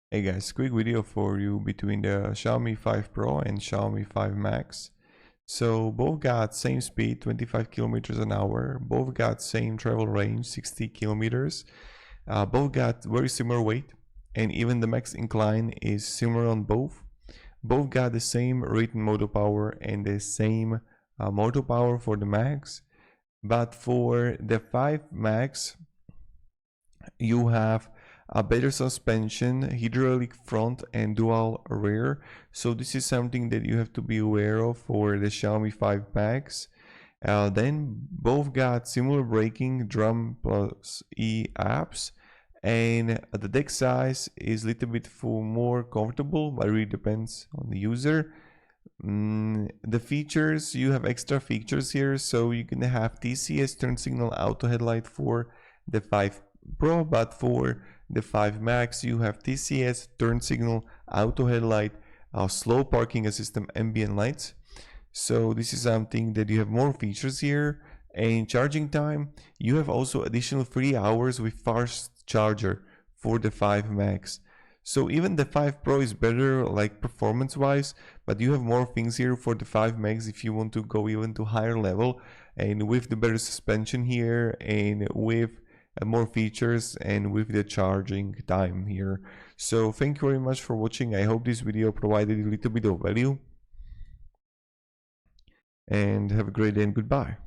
Hey guys, quick video for you between the Xiaomi 5 Pro and Xiaomi 5 Max. So both got same speed, 25 kilometers an hour. Both got same travel range, 60 kilometers. Both got very similar weight, and even the max incline is similar on both. Both got the same written motor power and the same motor power for the Max. But for the 5 Max, you have a better suspension, hydraulic front and dual rear. So this is something that you have to be aware of for the Xiaomi 5 Max. Then both got similar braking, drum plus E apps, and the deck size is a little bit more comfortable, but it really depends on the user. The features, you have extra features here, so you can have TCS turn signal auto headlight for the 5 Pro, but for the 5 Max you have TCS turn signal auto headlight, slow parking assistant, ambient lights. So this is something that you have more features here. And charging time, you have also additional 3 hours with fast charger for the 5 Max. So even the 5 Pro is better like performance wise, but you have more things here for the 5 Max if you want to go even to higher level, and with the better suspension here and with more features and with the charging time here. So thank you very much for watching. I hope this video provided a little bit of value, and have a great day and goodbye.